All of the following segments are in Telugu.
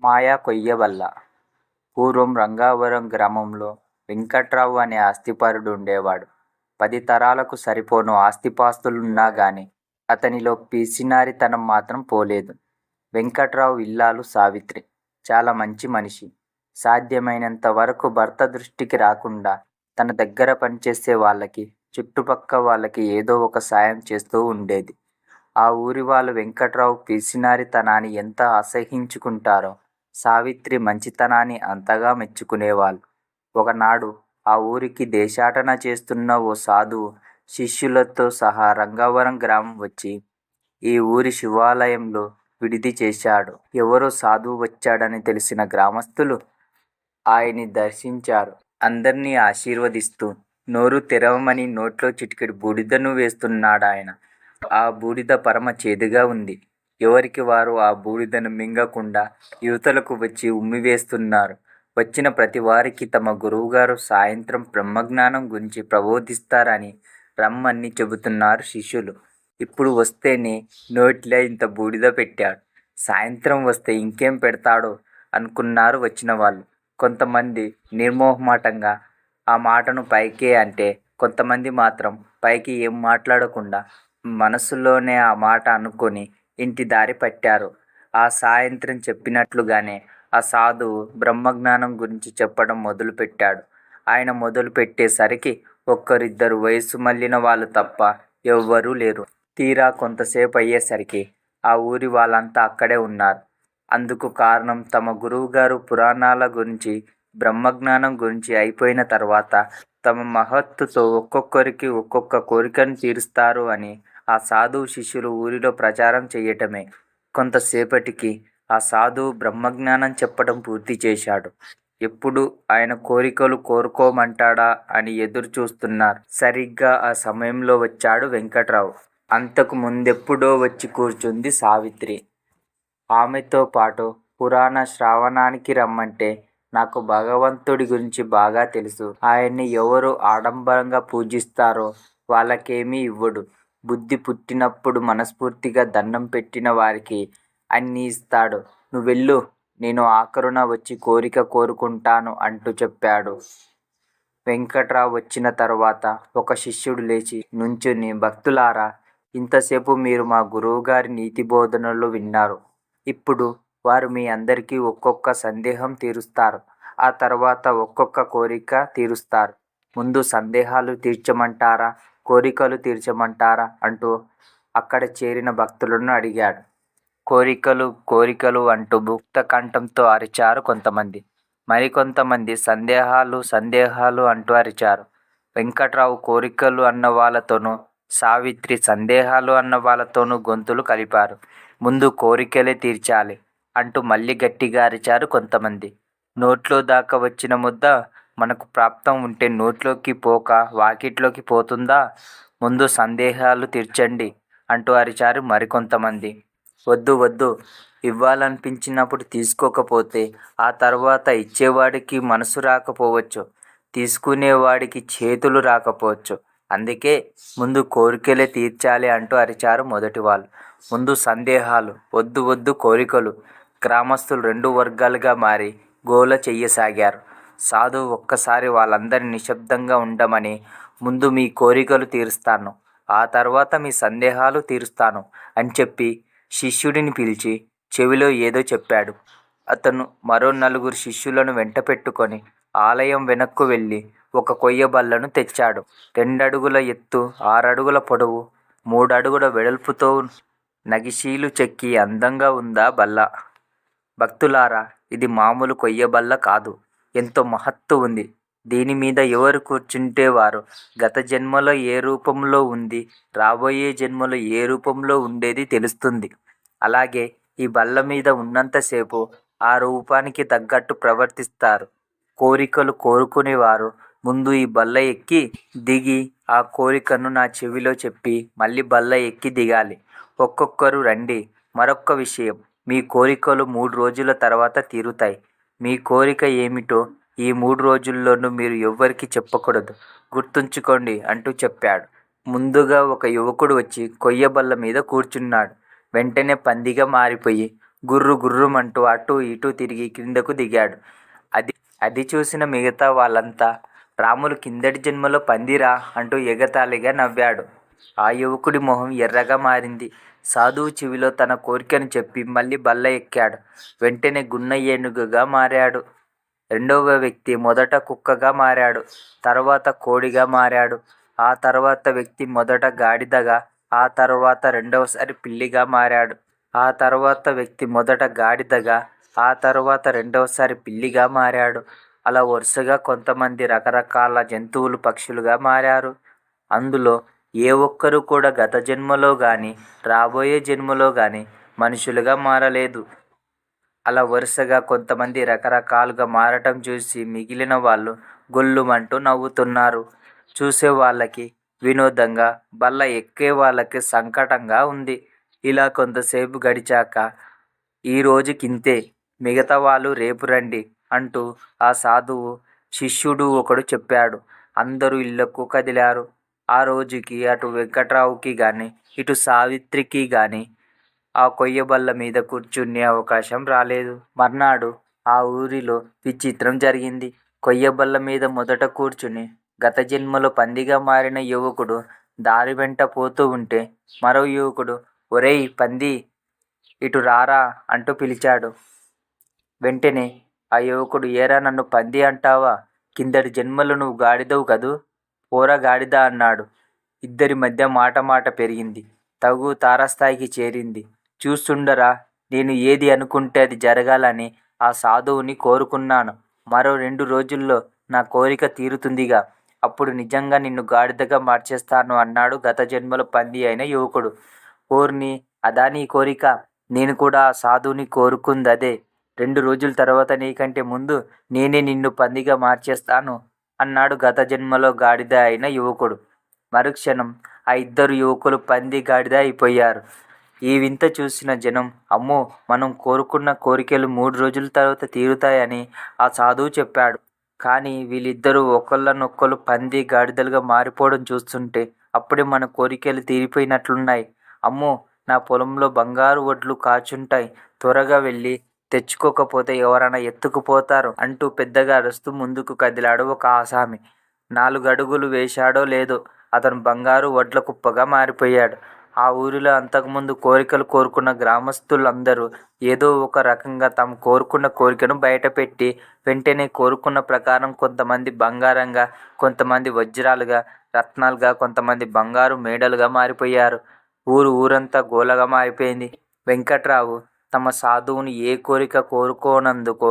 మాయా కొయ్యవల్ల. పూర్వం రంగావరం గ్రామంలో వెంకట్రావు అనే ఆస్తిపరుడు ఉండేవాడు. 10 తరాలకు సరిపోను ఆస్తిపాస్తులున్నా గాని అతనిలో పిసినారితనం మాత్రం పోలేదు. వెంకట్రావు ఇల్లాలు సావిత్రి చాలా మంచి మనిషి. సాధ్యమైనంత వరకు భర్త దృష్టికి రాకుండా తన దగ్గర పనిచేసే వాళ్ళకి, చుట్టుపక్క వాళ్ళకి ఏదో ఒక సాయం చేస్తూ ఉండేది. ఆ ఊరి వాళ్ళు వెంకట్రావు పిసినారితనాన్ని ఎంత అసహ్యించుకుంటారో సావిత్రి మంచితనాన్ని అంతగా మెచ్చుకునేవాళ్ళు. ఒకనాడు ఆ ఊరికి దేశాటన చేస్తున్న ఓ సాధువు శిష్యులతో సహా రంగవరం గ్రామం వచ్చి ఈ ఊరి శివాలయంలో విడిది చేశాడు. ఎవరో సాధువు వచ్చాడని తెలిసిన గ్రామస్తులు ఆయన్ని దర్శించారు. అందర్నీ ఆశీర్వదిస్తూ నోరు తెరవమని నోట్లో చిటికెడు బూడిదను వేస్తున్నాడాయన. ఆ బూడిద పరమ చేదుగా ఉంది. ఎవరికి వారు ఆ బూడిదను మింగకుండా యువతలకు వచ్చి ఉమ్మివేస్తున్నారు. వచ్చిన ప్రతి వారికి తమ గురువుగారు సాయంత్రం బ్రహ్మజ్ఞానం గురించి ప్రబోధిస్తారని రమ్మని చెబుతున్నారు శిష్యులు. ఇప్పుడు వస్తేనే నోట్లో ఇంత బూడిద పెట్టాడు, సాయంత్రం వస్తే ఇంకేం పెడతాడో అనుకున్నారు వచ్చిన వాళ్ళు. కొంతమంది నిర్మోహమాటంగా ఆ మాటను పైకే అంటే, కొంతమంది మాత్రం పైకి ఏం మాట్లాడకుండా మనసులోనే ఆ మాట అనుకొని ఇంటి దారి పట్టారు. ఆ సాయంత్రం చెప్పినట్లుగానే ఆ సాధువు బ్రహ్మజ్ఞానం గురించి చెప్పడం మొదలుపెట్టాడు. ఆయన మొదలుపెట్టేసరికి ఒక్కరిద్దరు వయసు మళ్ళిన వాళ్ళు తప్ప ఎవ్వరూ లేరు. తీరా కొంతసేపు అయ్యేసరికి ఆ ఊరి వాళ్ళంతా అక్కడే ఉన్నారు. అందుకు కారణం తమ గురువుగారు పురాణాల గురించి, బ్రహ్మజ్ఞానం గురించి అయిపోయిన తర్వాత తమ మహత్తుతో ఒక్కొక్కరికి ఒక్కొక్క కోరికను తీరుస్తారు అని ఆ సాధువు శిష్యులు ఊరిలో ప్రచారం చేయటమే. కొంతసేపటికి ఆ సాధువు బ్రహ్మజ్ఞానం చెప్పడం పూర్తి చేశాడు. ఎప్పుడు ఆయన కోరికలు కోరుకోమంటాడా అని ఎదురు చూస్తున్నారు. సరిగ్గా ఆ సమయంలో వచ్చాడు వెంకట్రావు. అంతకు ముందెప్పుడో వచ్చి కూర్చుంది సావిత్రి. ఆమెతో పాటు పురాణ శ్రవణానికి రమ్మంటే, నాకు భగవంతుడి గురించి బాగా తెలుసు. ఆయన్ని ఎవరు ఆడంబరంగా పూజిస్తారో వాళ్ళకేమీ ఇవ్వడు. బుద్ధి పుట్టినప్పుడు మనస్ఫూర్తిగా దండం పెట్టిన వారికి అన్నీ ఇస్తాడు. నువ్వెళ్ళు, నేను ఆఖరున వచ్చి కోరిక కోరుకుంటాను అంటూ చెప్పాడు. వెంకట్రావు వచ్చిన తరువాత ఒక శిష్యుడు లేచి నుంచుని, భక్తులారా, ఇంతసేపు మీరు మా గురువుగారి నీతి బోధనలు విన్నారు. ఇప్పుడు వారు మీ అందరికీ ఒక్కొక్క సందేహం తీరుస్తారు. ఆ తర్వాత ఒక్కొక్క కోరిక తీరుస్తారు. ముందు సందేహాలు తీర్చమంటారా, కోరికలు తీర్చమంటారా అంటూ అక్కడ చేరిన భక్తులను అడిగాడు. కోరికలు కోరికలు అంటూ ముక్త కంఠంతో అరిచారు కొంతమంది. మరికొంతమంది సందేహాలు సందేహాలు అంటూ అరిచారు. వెంకట్రావు కోరికలు అన్న వాళ్ళతోనూ, సావిత్రి సందేహాలు అన్న వాళ్ళతోనూ గొంతులు కలిపారు. ముందు కోరికలే తీర్చాలి అంటూ మళ్ళీ గట్టిగా అరిచారు కొంతమంది. నోట్లో దాకా వచ్చిన ముద్ద మనకు ప్రాప్తం ఉంటే నోట్లోకి పోక వాకిట్లోకి పోతుందా? ముందు సందేహాలు తీర్చండి అంటూ అరిచారు మరికొంతమంది. వద్దు వద్దు, ఇవ్వాలనిపించినప్పుడు తీసుకోకపోతే ఆ తర్వాత ఇచ్చేవాడికి మనసు రాకపోవచ్చు, తీసుకునేవాడికి చేతులు రాకపోవచ్చు. అందుకే ముందు కోరికలే తీర్చాలి అంటూ అరిచారు మొదటి వాళ్ళు. ముందు సందేహాలు, వద్దు వద్దు కోరికలు. గ్రామస్తులు 2 వర్గాలుగా మారి గోల చెయ్యసాగారు. సాధువు ఒక్కసారి వాళ్ళందరినీ నిశ్శబ్దంగా ఉండమని, ముందు మీ కోరికలు తీరుస్తాను, ఆ తర్వాత మీ సందేహాలు తీరుస్తాను అని చెప్పి శిష్యుడిని పిలిచి చెవిలో ఏదో చెప్పాడు. అతను మరో 4 శిష్యులను వెంట పెట్టుకొని ఆలయం వెనక్కు వెళ్ళి ఒక కొయ్య బల్లను తెచ్చాడు. 2 అడుగుల ఎత్తు, 6 అడుగుల పొడవు, 3 అడుగుల వెడల్పుతో నగిశీలు చెక్కి అందంగా ఉందా బల్ల. భక్తులారా, ఇది మామూలు కొయ్య బల్ల కాదు, ఎంతో మహత్తు ఉంది. దీని మీద ఎవరు కూర్చుంటే వారు గత జన్మలో ఏ రూపంలో ఉంది, రాబోయే జన్మలో ఏ రూపంలో ఉండేది తెలుస్తుంది. అలాగే ఈ బల్ల మీద ఉన్నంతసేపు ఆ రూపానికి తగ్గట్టు ప్రవర్తిస్తారు. కోరికలు కోరుకునేవారు ముందు ఈ బల్ల ఎక్కి దిగి ఆ కోరికను నా చెవిలో చెప్పి మళ్ళీ బల్ల ఎక్కి దిగాలి. ఒక్కొక్కరు రండి. మరొక్క విషయం, మీ కోరికలు 3 రోజుల తర్వాత తీరుతాయి. మీ కోరిక ఏమిటో ఈ 3 రోజుల్లోనూ మీరు ఎవ్వరికీ చెప్పకూడదు, గుర్తుంచుకోండి అంటూ చెప్పాడు. ముందుగా ఒక యువకుడు వచ్చి కొయ్య బల్ల మీద కూర్చున్నాడు. వెంటనే పందిగా మారిపోయి గుర్రు గుర్రుమంటూ అటూ ఇటూ తిరిగి క్రిందకు దిగాడు. అది అది చూసిన మిగతా వాళ్ళంతా రాములు కిందటి జన్మలో పందిరా అంటూ ఎగతాళిగా నవ్వాడు. ఆ యువకుడి మొహం ఎర్రగా మారింది. సాధువు చెవిలో తన కోరికను చెప్పి మళ్ళీ బల్ల ఎక్కాడు. వెంటనే గున్న ఏనుగుగా మారాడు. రెండవ వ్యక్తి మొదట కుక్కగా మారాడు, తర్వాత కోడిగా మారాడు. ఆ తర్వాత వ్యక్తి మొదట గాడిదగా, ఆ తర్వాత రెండవసారి పిల్లిగా మారాడు. ఆ తర్వాత వ్యక్తి మొదట గాడిదగా, ఆ తర్వాత రెండవసారి పిల్లిగా మారాడు. అలా వరుసగా కొంతమంది రకరకాల జంతువులు పక్షులుగా మారారు. అందులో ఏ ఒక్కరూ కూడా గత జన్మలో కానీ రాబోయే జన్మలో కానీ మనుషులుగా మారలేదు. అలా వరుసగా కొంతమంది రకరకాలుగా మారటం చూసి మిగిలిన వాళ్ళు గొల్లుమంటూ నవ్వుతున్నారు. చూసే వాళ్ళకి వినోదంగా, బల్ల ఎక్కే వాళ్ళకి సంకటంగా ఉంది. ఇలా కొంతసేపు గడిచాక ఈ రోజుకింతే, మిగతా వాళ్ళు రేపు రండి అంటూ ఆ సాధువు శిష్యుడు ఒకడు చెప్పాడు. అందరూ ఇళ్లకు కదిలారు. ఆ రోజుకి అటు వెంకట్రావుకి గాని ఇటు సావిత్రికి గాని ఆ కొయ్య బల్ల మీద కూర్చునే అవకాశం రాలేదు. మర్నాడు ఆ ఊరిలో విచిత్రం జరిగింది. కొయ్య బల్ల మీద మొదట కూర్చుని గత జన్మలో పందిగా మారిన యువకుడు దారి వెంట పోతూ ఉంటే మరో యువకుడు ఒరేయ్ పంది, ఇటు రారా అంటూ పిలిచాడు. వెంటనే ఆ యువకుడు ఏరా నన్ను పంది అంటావా? కిందటి జన్మలో నువ్వు గాడిదవు కదూ, పోరా గాడిద అన్నాడు. ఇద్దరి మధ్య మాట పెరిగింది. తగు తారస్థాయికి చేరింది. చూస్తుండరా, నేను ఏది అనుకుంటే అది జరగాలని ఆ సాధువుని కోరుకున్నాను. మరో 2 రోజుల్లో నా కోరిక తీరుతుందిగా, అప్పుడు నిజంగా నిన్ను గాడిదగా మార్చేస్తాను అన్నాడు గత జన్మలో పంది అయిన యువకుడు. ఓర్ని, అదా నీ కోరిక? నేను కూడా ఆ సాధువుని కోరుకుందదే. 2 రోజుల తర్వాత నీకంటే ముందు నేనే నిన్ను పందిగా మార్చేస్తాను అన్నాడు గత జన్మలో గాడిద అయిన యువకుడు. మరుక్షణం ఆ ఇద్దరు యువకులు పంది గాడిద అయిపోయారు. ఈ వింత చూసిన జనం అమ్మో, మనం కోరుకున్న కోరికలు 3 రోజుల తర్వాత తీరుతాయని ఆ సాధువు చెప్పాడు. కానీ వీళ్ళిద్దరూ ఒకళ్ళనొక్కళ్ళు పంది గాడిదలుగా మారిపోవడం చూస్తుంటే అప్పుడే మన కోరికలు తీరిపోయినట్లున్నాయి. అమ్మో, నా పొలంలో బంగారు వడ్లు కాచుంటాయి, త్వరగా వెళ్ళి తెచ్చుకోకపోతే ఎవరైనా ఎత్తుకుపోతారు అంటూ పెద్దగా అరుస్తూ ముందుకు కదిలాడు ఒక ఆసామి. 4 అడుగులు వేశాడో లేదో అతను బంగారు వడ్ల కుప్పగా మారిపోయాడు. ఆ ఊరిలో అంతకుముందు కోరికలు కోరుకున్న గ్రామస్తులందరూ ఏదో ఒక రకంగా తాము కోరుకున్న కోరికను బయటపెట్టి వెంటనే కోరుకున్న ప్రకారం కొంతమంది బంగారంగా, కొంతమంది వజ్రాలుగా, రత్నాలుగా, కొంతమంది బంగారు మేడలుగా మారిపోయారు. ఊరంతా గోలగా మారిపోయింది. వెంకట్రావు తమ సాధువుని ఏ కోరిక కోరుకోనందుకు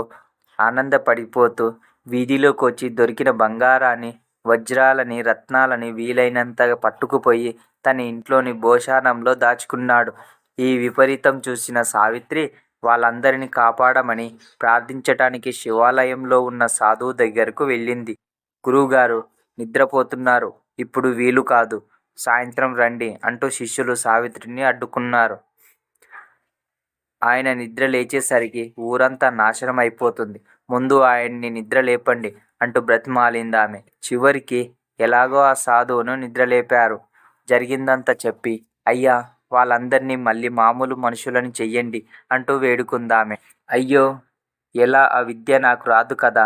ఆనందపడిపోతూ వీధిలోకి వచ్చి దొరికిన బంగారాన్ని, వజ్రాలని, రత్నాలని వీలైనంతగా పట్టుకుపోయి తన ఇంట్లోని భోషాణంలో దాచుకున్నాడు. ఈ విపరీతం చూసిన సావిత్రి వాళ్ళందరినీ కాపాడమని ప్రార్థించటానికి శివాలయంలో ఉన్న సాధువు దగ్గరకు వెళ్ళింది. గురువుగారు నిద్రపోతున్నారు, ఇప్పుడు వీలు కాదు, సాయంత్రం రండి అంటూ శిష్యులు సావిత్రిని అడ్డుకున్నారు. ఆయన నిద్ర లేచేసరికి ఊరంతా నాశనం అయిపోతుంది, ముందు ఆయన్ని నిద్ర లేపండి అంటూ బ్రతిమాలిందామె. చివరికి ఎలాగో ఆ సాధువును నిద్రలేపారు. జరిగిందంతా చెప్పి అయ్యా, వాళ్ళందరినీ మళ్ళీ మామూలు మనుషులని చెయ్యండి అంటూ వేడుకుందామె. అయ్యో, ఎలా? ఆ విద్య నాకు రాదు కదా.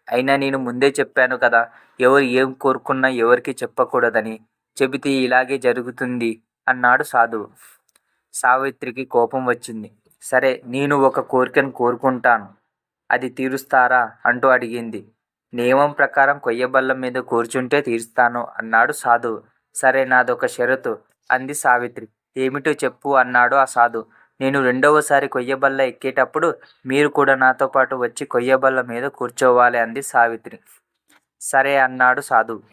అయినా నేను ముందే చెప్పాను కదా, ఎవరు ఏం కోరుకున్నా ఎవరికి చెప్పకూడదని. చెబితే ఇలాగే జరుగుతుంది అన్నాడు సాధువు. సావిత్రికి కోపం వచ్చింది. సరే, నేను ఒక కోరికను కోరుకుంటాను, అది తీరుస్తారా అంటూ అడిగింది. నియమం ప్రకారం కొయ్యబల్ల మీద కూర్చుంటే తీరుస్తాను అన్నాడు సాధువు. సరే, నాదొక షరతు అంది సావిత్రి. ఏమిటో చెప్పు అన్నాడు ఆ సాధువు. నేను రెండవసారి కొయ్యబల్ల ఎక్కేటప్పుడు మీరు కూడా నాతో పాటు వచ్చి కొయ్యబల్ల మీద కూర్చోవాలి అంది సావిత్రి. సరే అన్నాడు సాధువు.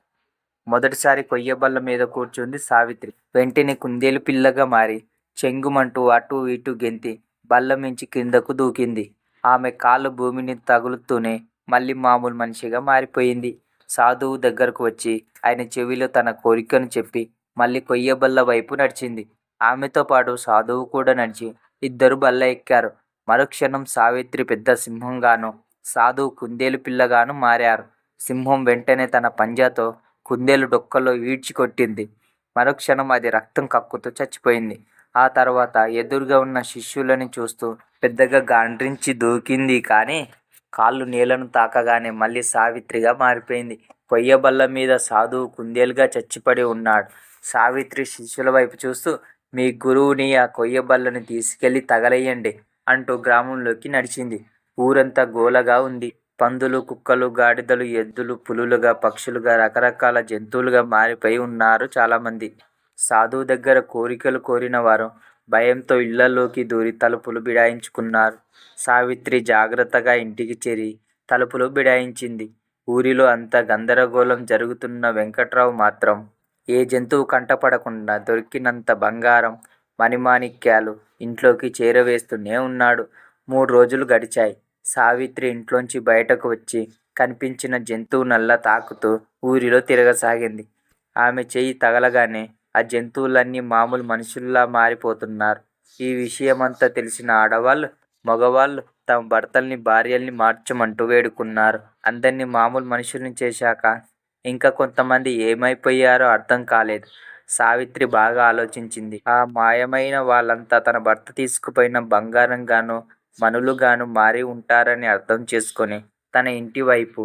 మొదటిసారి కొయ్యబల్ల మీద కూర్చుంది సావిత్రి. వెంటనే కుందేలు పిల్లగా మారి చెంగుమంటూ అటూ ఇటూ గెంతి బల్ల మించి కిందకు దూకింది. ఆమె కాళ్ళు భూమిని తగులుతూనే మళ్ళీ మామూలు మనిషిగా మారిపోయింది. సాధువు దగ్గరకు వచ్చి ఆయన చెవిలో తన కోరికను చెప్పి మళ్ళీ కొయ్యబల్ల వైపు నడిచింది. ఆమెతో పాటు సాధువు కూడా నడిచి ఇద్దరు బల్ల ఎక్కారు. మరుక్షణం సావిత్రి పెద్ద సింహంగాను, సాధువు కుందేలు పిల్లగాను మారారు. సింహం వెంటనే తన పంజాతో కుందేలు డొక్కలో ఈడ్చి కొట్టింది. మరుక్షణం అది రక్తం కక్కుతూ చచ్చిపోయింది. ఆ తర్వాత ఎదురుగా ఉన్న శిష్యులని చూస్తూ పెద్దగా గాండ్రించి దూకింది కానీ కాళ్ళు నేలను తాకగానే మళ్ళీ సావిత్రిగా మారిపోయింది. కొయ్య బల్ల మీద సాధువు కుందేలుగా చచ్చిపడి ఉన్నాడు. సావిత్రి శిష్యుల వైపు చూస్తూ, మీ గురువుని ఆ కొయ్య బల్లని తీసుకెళ్ళి తగలెయ్యండి అంటూ గ్రామంలోకి నడిచింది. ఊరంతా గోలగా ఉంది. పందులు, కుక్కలు, గాడిదలు, ఎద్దులు, పులులుగా, పక్షులుగా, రకరకాల జంతువులుగా మారిపోయి ఉన్నారు చాలామంది. సాధువు దగ్గర కోరికలు కోరిన వారు భయంతో ఇళ్లలోకి దూరి తలుపులు బిడాయించుకున్నారు. సావిత్రి జాగ్రత్తగా ఇంటికి చేరి తలుపులు బిడాయించింది. ఊరిలో అంత గందరగోళం జరుగుతున్న వెంకట్రావు మాత్రం ఏ జంతువు కంటపడకుండా దొరికినంత బంగారం, మణిమాణిక్యాలు ఇంట్లోకి చేరవేస్తూనే ఉన్నాడు. 3 రోజులు గడిచాయి. సావిత్రి ఇంట్లోంచి బయటకు వచ్చి కనిపించిన జంతువునల్లా తాకుతూ ఊరిలో తిరగసాగింది. ఆమె చెయ్యి తగలగానే ఆ జంతువులన్నీ మామూలు మనుషుల్లా మారిపోతున్నారు. ఈ విషయమంతా తెలిసిన ఆడవాళ్ళు, మగవాళ్ళు తమ భర్తల్ని, భార్యల్ని మార్చమంటూ వేడుకున్నారు. అందరినీ మామూలు మనుషుల్ని చేశాక ఇంకా కొంతమంది ఏమైపోయారో అర్థం కాలేదు. సావిత్రి బాగా ఆలోచించింది. ఆ మాయమైన వాళ్ళంతా తన భర్త తీసుకుపోయిన బంగారంగానో, మనులుగాను మారి ఉంటారని అర్థం చేసుకొని తన ఇంటి వైపు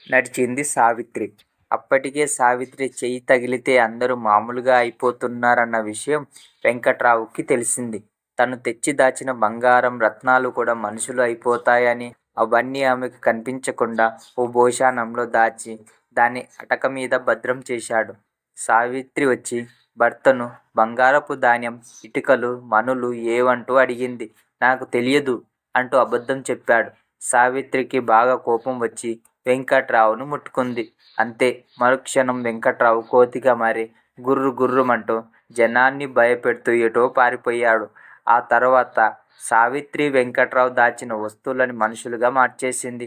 నడిచింది సావిత్రి. అప్పటికే సావిత్రి చెయ్యి తగిలితే అందరూ మామూలుగా అయిపోతున్నారన్న విషయం వెంకట్రావుకి తెలిసింది. తను తెచ్చి దాచిన బంగారం, రత్నాలు కూడా మనుషులు అయిపోతాయని, అవన్నీ ఆమెకు కనిపించకుండా ఓ భోషాణంలో దాచి దాన్ని అటక మీద భద్రం చేశాడు. సావిత్రి వచ్చి భర్తను బంగారపు ధాన్యం, ఇటుకలు, మణులు ఏవంటూ అడిగింది. నాకు తెలియదు అంటూ అబద్ధం చెప్పాడు. సావిత్రికి బాగా కోపం వచ్చి వెంకట్రావును ముట్టుకుంది. అంతే, మరుక్షణం వెంకట్రావు కోతిగా మారి గుర్రు గుర్రుమంటూ జనాన్ని భయపెడుతూ ఎటో పారిపోయాడు. ఆ తర్వాత సావిత్రి వెంకట్రావు దాచిన వస్తువులని మనుషులుగా మార్చేసింది.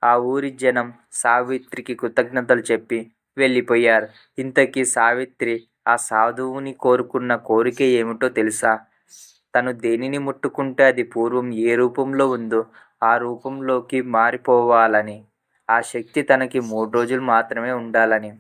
ఆ ఊరి జనం సావిత్రికి కృతజ్ఞతలు చెప్పి వెళ్ళిపోయారు. ఇంతకీ సావిత్రి ఆ సాధువుని కోరుకున్న కోరిక ఏమిటో తెలుసా? తను దేనిని ముట్టుకుంటే అది పూర్వం ఏ రూపంలో ఉందో ఆ రూపంలోకి మారిపోవాలని. ఆ శక్తి తనకి 3 రోజులు మాత్రమే ఉండాలని.